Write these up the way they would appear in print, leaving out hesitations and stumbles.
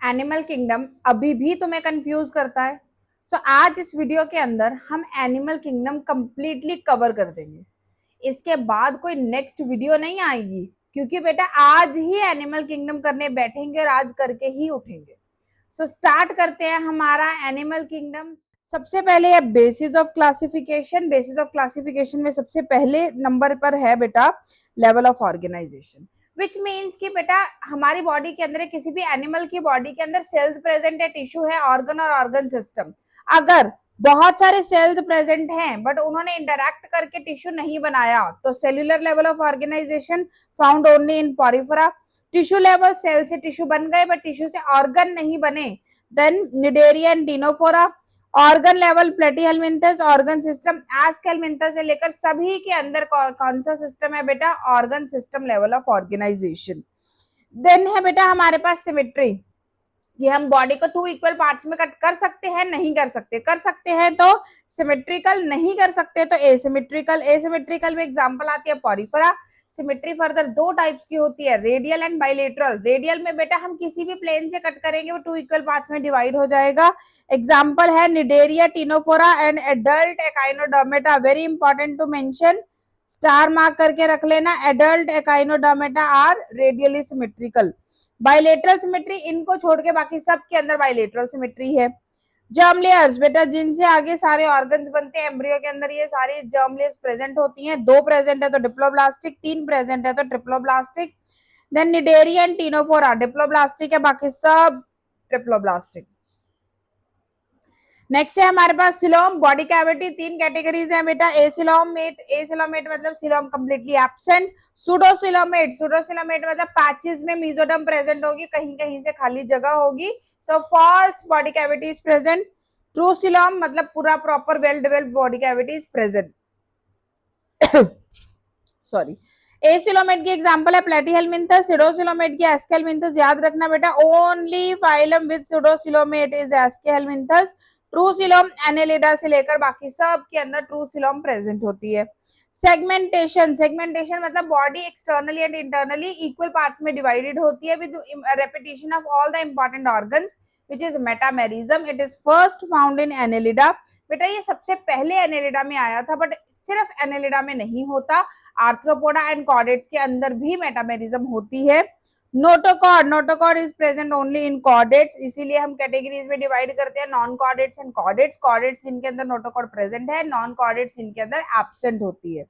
Animal kingdom अभी भी तुम्हें कंफ्यूज करता है। आज इस वीडियो के अंदर हम एनिमल किंगडम कंप्लीटली कवर कर देंगे। इसके बाद कोई नेक्स्ट वीडियो नहीं आएगी, क्योंकि बेटा आज ही एनिमल किंगडम करने बैठेंगे और आज करके ही उठेंगे। स्टार्ट करते हैं हमारा एनिमल किंगडम। सबसे पहले है basis of classification. Basis of classification में सबसे पहले नंबर पर है बेटा level of organization, which means कि बेटा हमारी बॉडी के अंदर, किसी भी एनिमल की बॉडी के अंदर सेल्स प्रेजेंट है, टिश्यू है, ऑर्गन और ऑर्गन सिस्टम। अगर बहुत सारे सेल्स प्रेजेंट हैं बट उन्होंने इंटरैक्ट करके टिश्यू नहीं बनाया तो cellular level of organization found only in Porifera. Tissue level, cell से टिश्यू बन गए बट टिश्यू से ऑर्गन नहीं बने, then Cnidaria and Ctenophora. Organ level Platyhelminthes, organ system Aschelminthes से लेकर सभी के अंदर कौन सा सिस्टम है बेटा? Organ system level of organization. Then है बेटा हमारे पास सिमेट्री, कि हम बॉडी को टू इक्वल पार्ट्स में कट कर सकते हैं, नहीं कर सकते, कर सकते हैं तो सिमेट्रिकल, नहीं कर सकते तो एसिमेट्रिकल। एसिमेट्रिकल में एग्जांपल आती है पॉरीफेरा। सिमेट्री फर्दर दो टाइप्स की होती है, रेडियल एंड बाइलेटरल। रेडियल में बेटा हम किसी भी प्लेन से कट करेंगे वो टू इक्वल पार्ट्स में डिवाइड हो जाएगा। एग्जांपल है cnidaria, ctenophora and adult echinodermata. Very important to mention, star mark करके रख लेना। Adult echinodermata are radially symmetrical. Bilateral symmetry, इनको छोड़ के बाकी सब के अंदर बाइलेटरल सिमेट्री है। जर्म लेयर्स बेटा, जिनसे आगे सारे ऑर्गन्स बनते हैं, एम्ब्रियो के अंदर ये सारी जर्म लेयर्स प्रेजेंट होती हैं। दो प्रेजेंट है तो डिप्लोब्लास्टिक, तीन प्रेजेंट है तो triploblastic. Then Cnidaria and Ctenophora diploblastic है, बाकी सब ट्रिप्लोब्लास्टिक। नेक्स्ट है हमारे पास सिलोम। बॉडी कैविटी तीन कैटेगरीज है बेटा, एसिलोमेट। एसिलोमेट मतलब coelom completely absent. Pseudocoelomate, pseudocoelomate मतलब पैचेस में मेसोडर्म प्रेजेंट होगी, कहीं कहीं से खाली जगह होगी। So false body cavity is present. True coelom मतलब पूरा proper well developed body cavity is present. Sorry. Acoelomate की एग्जांपल है प्लेटीहेलमिन्थस, सिडोसिलोमेट की एस्केलमिन्थस। याद रखना बेटा, only phylum with pseudocoelomate is Aschelminthes. True coelom Annelida से लेकर बाकी सब के अंदर ट्रू सिलोम प्रेजेंट होती है। सेगमेंटेशन, सेगमेंटेशन मतलब body externally and internally equal parts में डिवाइडेड होती है with repetition of all the important organs, which is metamerism. It is first found in Annelida. बेटा ये सबसे पहले एनेलिडा में आया था, बट सिर्फ एनेलिडा में नहीं होता, आर्थ्रोपोडा एंड कॉर्डेट्स के अंदर भी मेटामेरिज्म होती है। Notochord, notochord is present only in chordates, इसीलिए हम कैटेगरीज में डिवाइड करते हैं, non chordates and chordates. Chordates जिनके अंदर नोटोकॉर्ड प्रेजेंट है, नॉन कॉर्डेट्स जिनके अंदर एब्सेंट होती है।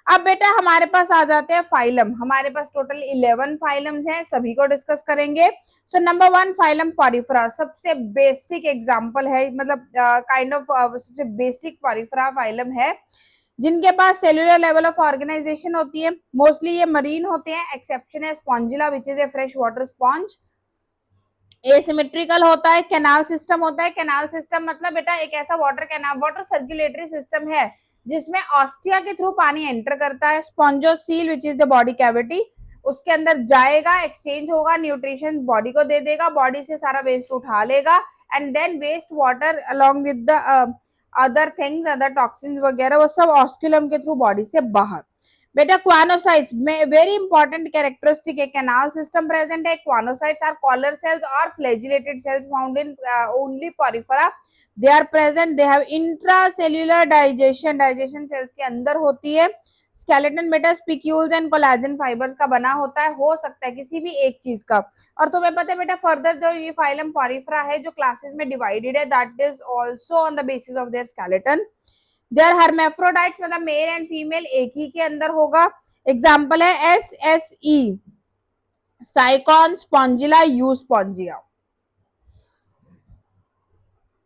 अब बेटा हमारे पास आ जाते हैं फाइलम। हमारे पास टोटल 11 फाइलम्स हैं, सभी को डिस्कस करेंगे। सो नंबर 1 फाइलम पॉरीफेरा, सबसे बेसिक एग्जांपल है, मतलब काइंड ऑफ सबसे बेसिक पॉरीफेरा फाइलम है, जिनके पास सेल्यूलर लेवल ऑफ ऑर्गेनाइजेशन होती है। मोस्टली ये मरीन होते हैं, एक्सेप्शन है Spongilla which is A fresh water sponge. Asymmetrical होता है, कैनाल सिस्टम होता है। कैनाल सिस्टम मतलब बेटा एक ऐसा water canal, water circulatory system है जिसमें ऑस्टिया के थ्रू पानी एंटर करता है। Spongocoel which is the body cavity, उसके अंदर जाएगा, एक्सचेंज होगा, न्यूट्रिशन बॉडी को दे देगा, बॉडी से सारा वेस्ट उठा लेगा and then waste water along with the other things, other toxins वगैरह, वो सब ऑस्कुलम के थ्रू बॉडी से बाहर। बेटा क्वानोसाइट्स में वेरी इंपॉर्टेंट कैरेक्टरिस्टिक है, कैनाल सिस्टम प्रेजेंट है। क्वानोसाइट्स आर कॉलर सेल्स और flagellated cells found in only porifera. They are present, they have intracellular digestion, digestion cells के अंदर होती है। स्केलेटन बेटा स्पिक्यूल्स एंड कोलेजन फाइबर्स का बना होता है, हो सकता है किसी भी एक चीज का। और तुम्हें पता है बेटा फर्दर जो ये फाइलम पॉरीफेरा है जो क्लासेस में डिवाइडेड है, that is also on the basis of their skeleton. They are hermaphrodites मतलब मेल एंड फीमेल एक ही के अंदर होगा। एग्जांपल है SSE, साइकॉन, Spongilla, you Spongia.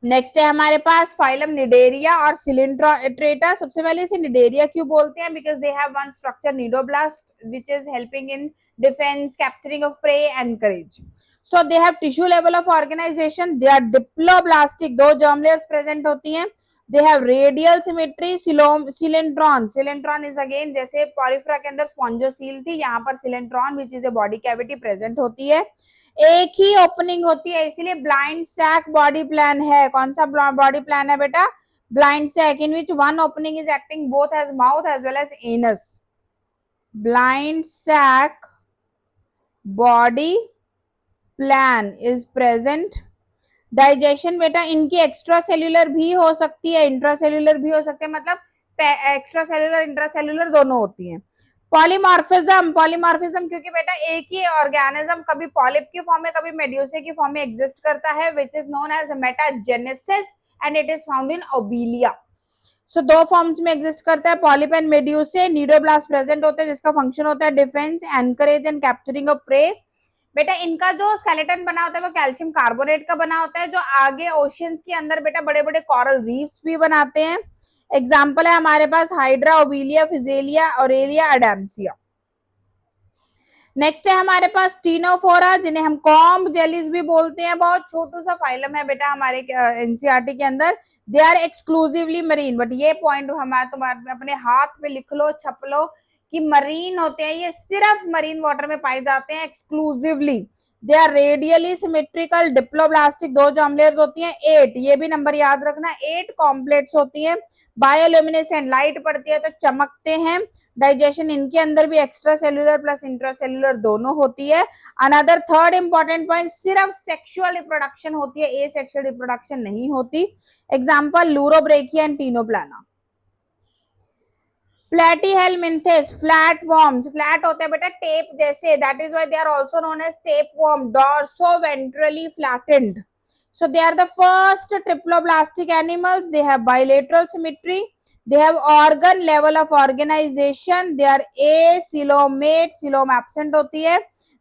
Next है हमारे पास फाइलम निडेरिया और सिलिंड्रेटा। सबसे पहले इसे निडेरिया क्यों बोलते हैं? Because they have one structure cnidoblast which is helping in defence, capturing of prey and courage. So they have tissue level of organization, they are diploblastic, दो जर्म लेयर्स प्रेजेंट होती हैं। They have radial symmetry. Coelenteron, coelenteron is again जैसे porifera के अंदर spongocoel थी, यहाँ पर coelenteron which is a body cavity present होती है। एक ही ओपनिंग होती है, इसीलिए ब्लाइंड सैक बॉडी प्लान है। कौन सा बॉडी प्लान है बेटा? Blind sac, in which one opening is acting both as mouth as well as anus. Blind sac body plan is present. Digestion बेटा इनकी एक्स्ट्रा सेल्यूलर भी हो सकती है, इंट्रा सेल्यूलर भी हो सकते हैं, मतलब एक्स्ट्रा सेल्यूलर इंट्रा सेल्यूलर दोनों होती हैं। पॉलीमॉर्फिज्म, पॉलीमॉर्फिज्म क्योंकि बेटा एक ही ऑर्गेनिज्म कभी पॉलिप की फॉर्म में कभी मेड्यूसे की फॉर्म में एग्जिस्ट करता है, which is known as metagenesis and it is found in Obelia. So दो फॉर्म्स में एग्जिस्ट करता है, polyp and medusae. Cnidoblast present होते हैं जिसका फंक्शन होता है defence, anchorage and capturing of prey. बेटा इनका जो स्केलेटन बना होता है वो कैल्शियम कार्बोनेट का बना होता है, जो आगे ओशियंस के अंदर बेटा बड़े बड़े कोरल रीफ्स भी बनाते हैं। एग्जाम्पल है हमारे पास हाइड्रा, ओबीलिया, फिजेलिया, ऑरेलिया, अडेम्सिया। नेक्स्ट है हमारे पास टीनोफोरा, जिन्हें हम कॉम्ब जेलीज भी बोलते हैं। बहुत छोटू सा फाइलम है बेटा हमारे एनसीईआरटी के अंदर। They are exclusively marine, but ये पॉइंट हमारे तुम्हारे अपने हाथ में लिख लो, छप लो कि मरीन होते हैं, ये सिर्फ मरीन वाटर में पाए जाते हैं exclusively. They are radially symmetrical diploblastic, दो जर्म लेयर्स होती हैं, 8, ये भी नंबर याद रखना, 8 कॉम्प्लेट्स होती है। बायोल्यूमिनेसेंट, लाइट पड़ती है तो चमकते हैं। डाइजेशन इनके अंदर भी extracellular plus intracellular दोनों होती है। अनदर थर्ड इंपॉर्टेंट पॉइंट, सिर्फ सेक्सुअल रिप्रोडक्शन होती है, ए सेक्सुअल रिप्रोडक्शन नहीं होती। Example Pleurobrachia and Ctenoplana. Platyhelminthes, flat worms, flat होते हैं बेटा टेप जैसे, that is why they are also known as tape worm, dorsoventrally flattened. So they are the first triploblastic animals. They have bilateral symmetry. They have organ level of organization. They are acoelomate, coelom absent होती है.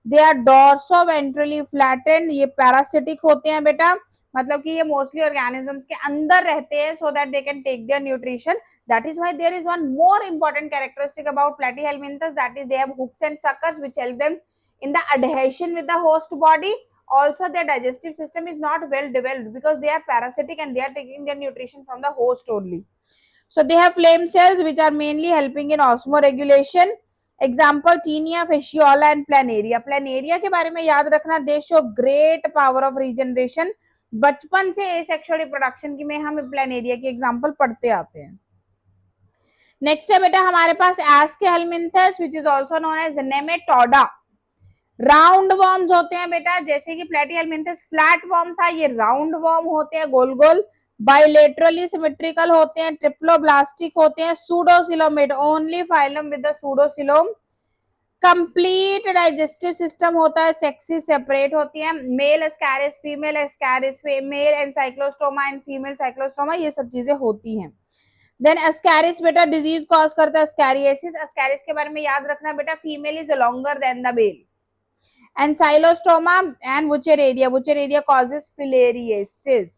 They are dorsoventrally flattened. ये parasitic होते हैं बेटा, मतलब कि ये mostly organisms के अंदर रहते हैं, so that they can take their nutrition. That is why there is one more important characteristic about platyhelminthes, that is they have hooks and suckers which help them in the adhesion with the host body. Also their digestive system is not well developed because they are parasitic and they are taking their nutrition from the host only. So they have flame cells which are mainly helping in osmoregulation. Example Taenia, fasciola and planaria. Planaria के बारे में याद रखना, they show great power of regeneration. बचपन से asexual reproduction की में हम प्लेनेरिया की एग्जांपल पढ़ते आते हैं। नेक्स्ट है बेटा हमारे पास एस्केहेलमिंथस which is also known as nematoda. Round worms होते हैं बेटा, जैसे कि प्लेटीहेलमिंथस फ्लैट वर्म था, ये राउंड वर्म होते हैं, गोल गोल, बाइलेटरली सिमेट्रिकल होते हैं, ट्रिप्लोब्लास्टिक होते हैं, pseudocoelomate, only phylum with the pseudocoelom. Complete digestive system होता है, सेक्सेस सेपरेट होती है, male ascaris, female ascaris, male ancylostoma and female cyclostoma, ये सब चीजें होती हैं। देन एस्कैरिस बेटा डिजीज कॉज करता है, एस्कैरियोसिस। एस्कैरिस के बारे में याद रखना बेटा, female is longer than the male. And xylostoma and wuchereria. Wuchereria causes filariasis.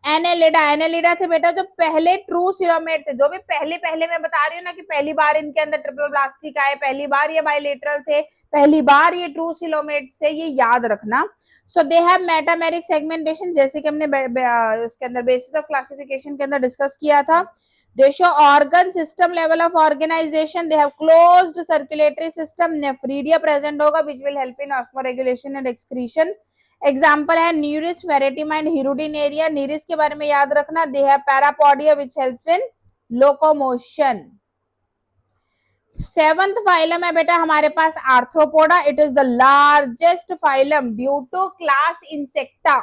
Annelida, annelida थे बेटा जो पहले ट्रू सिलोमेट थे, जो भी पहले मैं बता रही हूँ ना कि पहली बार इनके अंदर ट्रिप्लोब्लास्टिक आए, पहली बार ये बाइलेटरल थे, पहली बार ये ट्रू सिलोमेट से, ये याद रखना। सो दे हैव मेटामेरिक सेगमेंटेशन, जैसे कि हमने उसके अंदर बेसिस ऑफ क्लासिफिकेशन के अंदर डिस्कस किया था। They show organ system level of organization. They have closed circulatory system. Nephridia present होगा which will help in osmoregulation and excretion. Example है Nereis, Ferretima and Hirudinaria. Nereis के बारे में याद रखना. They have parapodia which helps in locomotion. Seventh phylum है बेटा हमारे पास Arthropoda. It is the largest phylum due to class Insecta.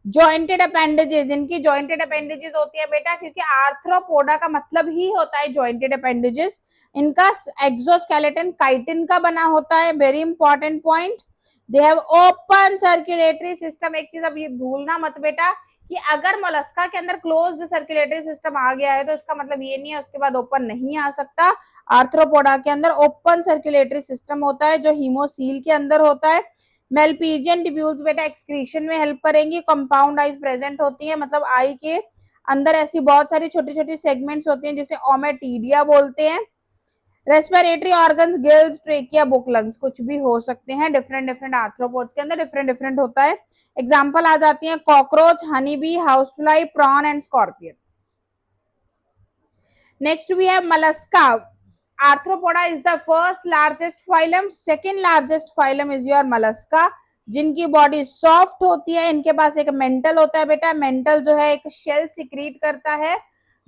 Jointed appendages, इनकी जॉइंटेड अपेंडेजेस होती है बेटा, क्योंकि आर्थ्रोपोडा का मतलब ही होता है जॉइंटेड अपेंडेजेस। इनका एक्सोस्केलेटन काइटिन का बना होता है, very important point. They have open circulatory system. एक चीज अब ये भूलना मत बेटा कि अगर मोलस्का के अंदर क्लोज्ड सर्कुलेटरी सिस्टम आ गया है तो इसका मतलब ये नहीं है उसके बाद ओपन नहीं आ सकता। आर्थ्रोपोडा के अंदर ओपन सर्कुलेटरी सिस्टम होता है जो हीमोसील के अंदर होता है। मेलपीजियन ट्यूब्यूल्स बेटा एक्सक्रीशन में हेल्प करेंगी। कंपाउंड आईज प्रेजेंट होती है, मतलब आई के अंदर ऐसी बहुत सारी छोटी छोटी सेगमेंट्स होती हैं जिसे ओमेटिडिया बोलते हैं। Respiratory organs, gills, trachea, book, lungs, कुछ भी हो सकते हैं। डिफरेंट आर्थ्रोपोड्स के अंदर डिफरेंट होता है। एग्जाम्पल आ जाती है cockroach, honey bee, house fly, prawn and scorpion. Next we have mollusca. Arthropoda is the first largest phylum. Second largest phylum is your mollusca, जिनकी बॉडी सॉफ्ट होती है। इनके पास एक मेंटल होता है बेटा, मेंटल जो है एक शेल सिक्रीट करता है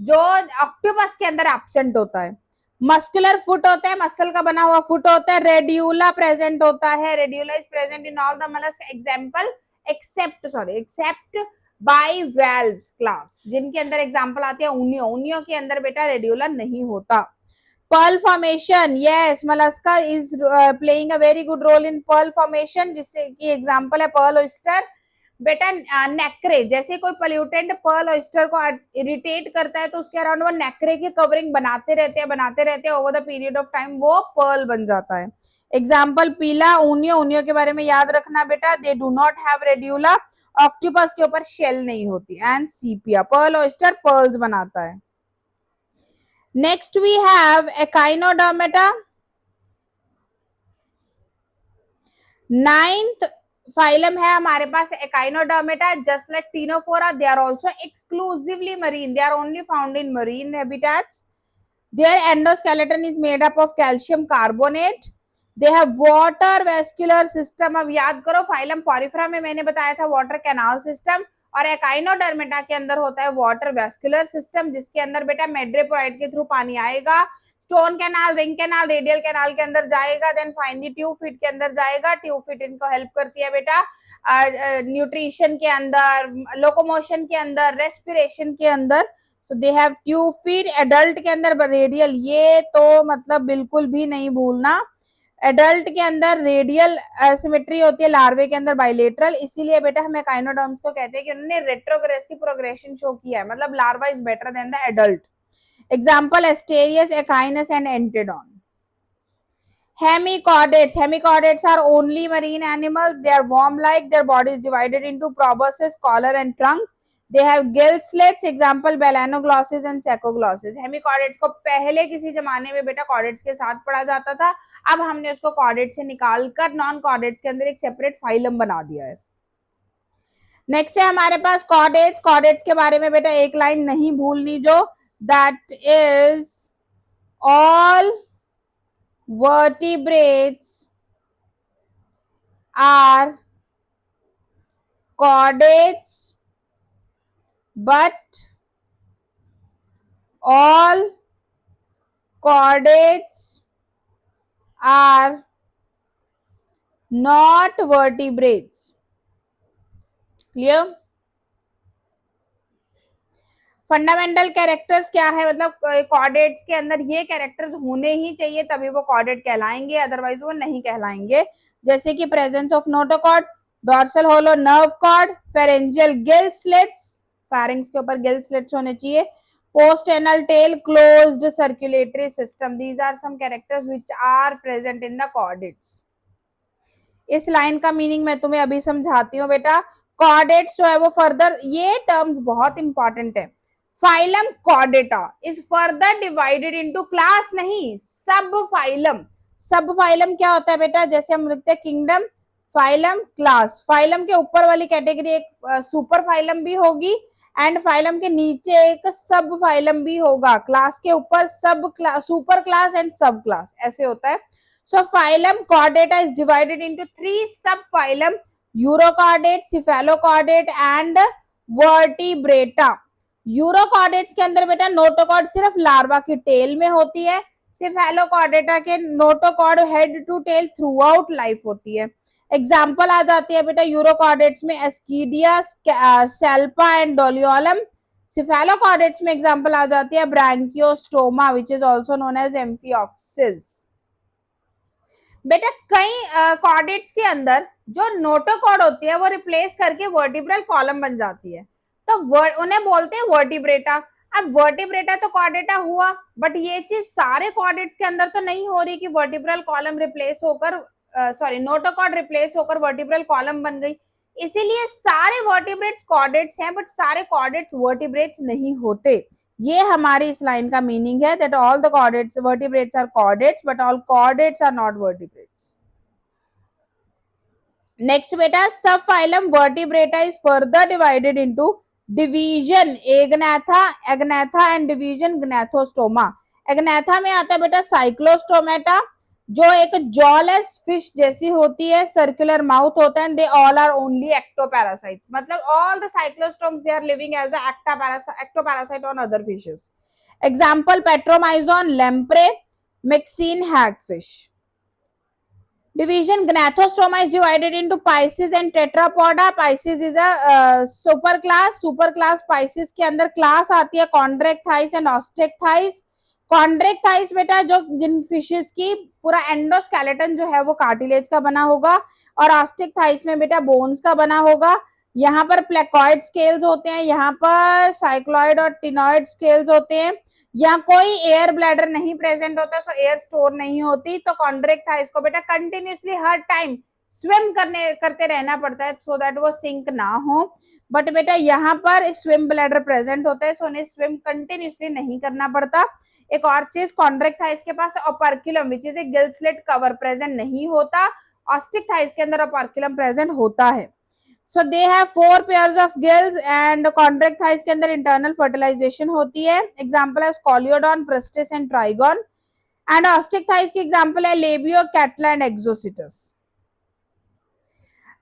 जो ऑक्टोपस के अंदर एब्सेंट होता है। मस्कुलर फुट होता है, मसल का बना हुआ फुट होता है, रेडियोला प्रेजेंट होता है, radula is present in all the mollusk example except bivalves class, जिनके अंदर एग्जांपल आती है उनियो, उनियो के अंदर बेटा रेडियोला नहीं होता। Pearl formation, yes mollusca is playing a very good role in pearl formation, जिससे की एग्जांपल है पर्ल ऑयस्टर। बेटा नेक्रे, जैसे कोई पोल्यूटेंट पर्ल ऑयस्टर को इरिटेट करता है तो उसके अराउंड वो नेक्रे की कवरिंग बनाते रहते हैं over the period of time वो पर्ल बन जाता है। एग्जाम्पल पीला, ऊनियो, ऊनियो के बारे में याद रखना बेटा, they do not have radula, octopus के ऊपर शेल नहीं होती, and Sepia, pearl oyster pearls बनाता है। Next we have Echinodermata. Ninth phylum है हमारे पास Echinodermata, just like Ctenophora, they are also exclusively marine, they are only found in marine habitats. Their endoskeleton is made up of calcium carbonate. They have water vascular system. अब याद करो phylum पॉरिफेरा में मैंने बताया था वाटर कैनाल सिस्टम, और echinodermata के अंदर होता है वाटर वैस्कुलर सिस्टम, जिसके अंदर बेटा मेड्रेपोराइड के थ्रू पानी आएगा, stone canal, ring canal, radial canal के अंदर जाएगा, देन फाइनली ट्यूब फीट के अंदर जाएगा। ट्यूब फीट इनको हेल्प करती है बेटा न्यूट्रिशन के अंदर, लोकोमोशन के अंदर, रेस्पिरेशन के अंदर। So they have tube feet. Adult के अंदर रेडियल, ये तो मतलब बिल्कुल भी नहीं भूलना, एडल्ट के अंदर रेडियल सिमेट्री होती है, लार्वे के अंदर बाइलेटरल, इसीलिए बेटा हमें काइनोडर्म्स को कहते हैं कि उन्होंने रेट्रोग्रेसिव प्रोग्रेशन शो किया है, मतलब larva is better than the adult. Example Asterias, Echinus and Antedon. Hemichordates. Hemichordates are only marine animals. They are worm-like. Their body is divided into proboscis, collar, and trunk. They have gill slits. Example Balanoglossus and Saccoglossus. Hemichordates को पहले किसी जमाने में बेटा chordates के साथ पढ़ा जाता था, अब हमने उसको chordates से निकालकर नॉन chordates के अंदर एक सेपरेट फाइलम बना दिया है। नेक्स्ट है हमारे पास chordates. Chordates के बारे में बेटा एक लाइन नहीं भूलनी, जो that is all vertebrates are chordates, but all chordates are not vertebrates. Clear? Fundamental characters क्या है, मतलब कॉर्डेट्स के अंदर ये कैरेक्टर्स होने ही चाहिए तभी वो कॉर्डेट कहलाएंगे, अदरवाइज वो नहीं कहलाएंगे। जैसे कि presence of notochord, dorsal hollow nerve cord, pharyngeal gill slits, pharynx के ऊपर गिल स्लिट्स होने चाहिए, post anal tail, closed circulatory system, these are some characters which are present in the chordates. इस लाइन का मीनिंग मैं तुम्हें अभी समझाती हूँ बेटा। कॉर्डेट्स जो है वो फर्दर, ये टर्म्स बहुत इंपॉर्टेंट है। Phylum Chordata is further divided into class, नहीं सब फाइलम। सब फाइलम क्या होता है बेटा, जैसे हम लिखते हैं किंगडम, फाइलम, क्लास। फाइलम के ऊपर वाली कैटेगरी एक सुपर फाइलम भी होगी, एंड फाइलम के नीचे एक सब फाइलम भी होगा। क्लास के ऊपर सब क्लास, सुपर क्लास एंड सब क्लास, ऐसे होता है। So phylum Chordata is divided into 3 subphylum: Urochordate, Cephalochordate and Vertebrata. Urochordates के अंदर बेटा नोटोकॉर्ड सिर्फ लार्वा की टेल में होती है, सिफेलोकॉर्डेटा के notochord head to tail throughout life होती है। एग्जाम्पल आ जाती है बेटा यूरोकॉर्डेट्स में Ascidia, Salpa and Doliolum. Cephalochordates में एग्जाम्पल आ जाती है Branchiostoma which is also known as Amphioxus. बेटा कई कॉर्डेट्स के अंदर जो नोटोकॉर्ड होती है वो रिप्लेस करके वर्टिब्रल कॉलम बन जाती है, तो उन्हें बोलते हैं वर्टिब्रेटा। अब वर्टिब्रेटा तो कॉर्डेटा हुआ, बट ये चीज सारे कॉर्डेट्स के अंदर तो नहीं हो रही कि वर्टिब्रल कॉलम रिप्लेस होकर नोटोकॉर्ड रिप्लेस होकर वर्टिब्रल कॉलम बन गई, इसीलिए सारे वर्टिब्रेट्स कॉर्डेट्स हैं, बट सारे कॉर्डेट्स वर्टिब्रेट्स नहीं होते। ये हमारी इस लाइन का मीनिंग है, that all the chordates vertebrates are chordates but all chordates are not vertebrates. Next बेटा subphylum Vertebrata is further divided into division Agnatha, Agnatha and division Gnathostomata. Agnatha में आता है बेटा साइक्लोस्टोमेटा, जो एक jawless fish जैसी होती है, सर्कुलर माउथ होता है, they all are only ectoparasites, मतलब all the cyclostomes they are living as a ectoparasite on other fishes. Example Petromyzon, lamprey, Mexine hagfish. Division Gnathostroma is divided into Pisces and Tetrapoda. Pisces is a super class. Super class Pisces के अंदर class आती है Chondrocthyes and Osteichthyes. Chondrocthyes बेटा जो जिन fishes की पूरा endoskeleton जो है वो कार्टिलेज का बना होगा और Osteichthyes में बेटा बोन्स का बना होगा. यहाँ पर प्लेकॉइड स्केल्स होते हैं, यहाँ पर साइक्लॉइड और टिनॉइड स्केल्स होते हैं. यहाँ कोई एयर ब्लैडर नहीं प्रेजेंट होता, सो एयर स्टोर नहीं होती. तो कॉन्ड्रेक्टाइल्स को बेटा कंटिन्यूसली हर टाइम स्विम करते रहना पड़ता है सो दैट वो सिंक ना हो. बट बेटा यहाँ पर स्विम ब्लैडर प्रेजेंट होता है, सो उन्हें स्विम कंटिन्यूसली नहीं करना पड़ता. एक और चीज, कॉन्ड्रेक्टाइल्स के पास operculum which is a gill slit cover present नहीं होता. ऑस्टिकथाइस के अंदर ओपर्कुलम प्रेजेंट होता है. So they have 4 pairs of gills and chondrocthyes के अंदर internal fertilization होती है. Example है Scoliodon, Pristis and Trigon. And osteichthyes की example है Labio, Catla and Exocytus.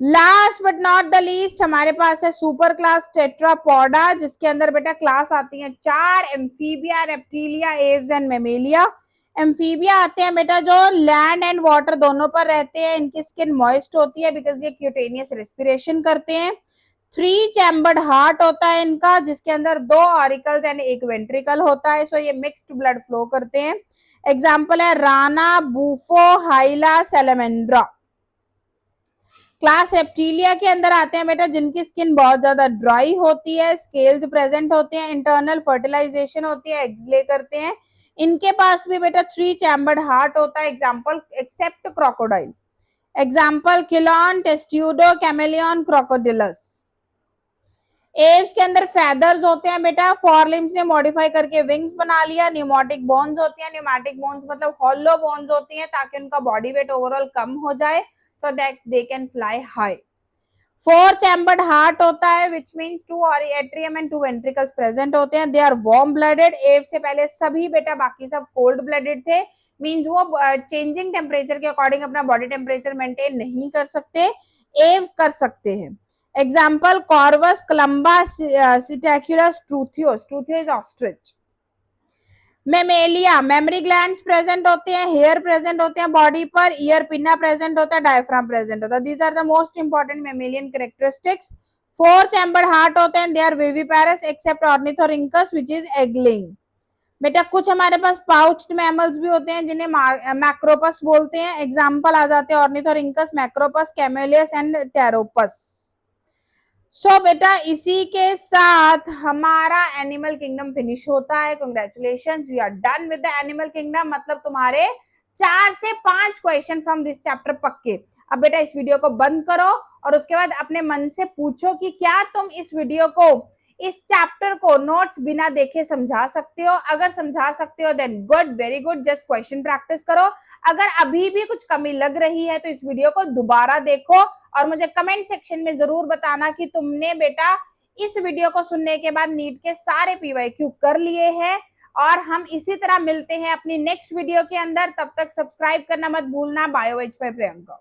Last but not the least हमारे पास है सुपर क्लास टेट्रापोडा जिसके अंदर बेटा क्लास आती है 4 amphibia, reptilia, Aves and Mammalia. Amphibia आते हैं बेटा जो लैंड एंड वाटर दोनों पर रहते हैं. इनकी स्किन मॉइस्ट होती है बिकॉज ये क्यूटेनियस रेस्पिरेशन करते हैं. 3 चैम्बर्ड हार्ट होता है इनका जिसके अंदर 2 ऑरिकल्स एंड 1 वेंट्रिकल होता है. सो ये मिक्स्ड ब्लड फ्लो करते हैं. एग्जाम्पल है Rana, Bufo, हाइला, salamander. Class reptilia के अंदर आते हैं बेटा जिनकी स्किन बहुत ज्यादा ड्राई होती है, स्केल्स प्रेजेंट होते हैं, इंटरनल फर्टिलाइजेशन होती है, एग्स ले करते हैं. इनके पास भी बेटा 3 चैम्बर्ड हार्ट होता है. Example except crocodile. Example Chelone, Testudo, chameleon, Crocodilus. Aves के अंदर फेदर्स होते हैं बेटा. फॉरलिम्स ने मॉडिफाई करके विंग्स बना लिया. न्यूमेटिक बोन्स होती है. न्यूमेटिक बोन्स मतलब हॉलो बोन्स होती हैं ताकि उनका बॉडी वेट ओवरऑल कम हो जाए so that they can fly high. 4 chambered heart होता है which means 2 atrium and 2 ventricles present होते हैं. They are warm blooded. एव से पहले सभी बेटा बाकी सब cold blooded थे. मीन्स वो चेंजिंग टेम्परेचर के अकॉर्डिंग अपना बॉडी टेम्परेचर मेंटेन नहीं कर सकते. एव्स कर सकते हैं. Example Corvus, Columba, Psittacula, Struthio. Struthio is ostrich. Mammalia, mammary glands present होते हैं, हेयर प्रेजेंट होते हैं बॉडी पर, ईयर पिन्ना प्रेजेंट होता है, डायफ्राम प्रेजेंट होता है. These are the most important mammalian characteristics. 4 chambered heart होते हैं. They are viviparous except ornithorhynchus which is egg laying. बेटा कुछ हमारे पास पाउच्ड मैमल्स भी होते हैं जिन्हें मैक्रोपस बोलते हैं. एग्जाम्पल आ जाते हैं ऑर्निथोरिंकस, मैक्रोपस, कैमेलियस एंड टेरोपस. सो बेटा इसी के साथ हमारा एनिमल किंगडम फिनिश होता है. Congratulations, we are done with the animal kingdom. मतलब तुम्हारे 4 से 5 क्वेश्चन फ्रॉम दिस चैप्टर पक्के. अब बेटा इस वीडियो को बंद करो और उसके बाद अपने मन से पूछो कि क्या तुम इस वीडियो को, इस चैप्टर को नोट्स बिना देखे समझा सकते हो. अगर समझा सकते हो then good, very good. Just question practice करो. अगर अभी भी कुछ कमी लग रही है तो इस वीडियो को दोबारा देखो और मुझे कमेंट सेक्शन में जरूर बताना कि तुमने बेटा इस वीडियो को सुनने के बाद नीट के सारे पीवाईक्यू कर लिए हैं. और हम इसी तरह मिलते हैं अपनी नेक्स्ट वीडियो के अंदर. तब तक सब्सक्राइब करना मत भूलना. Bio as by Priyanka.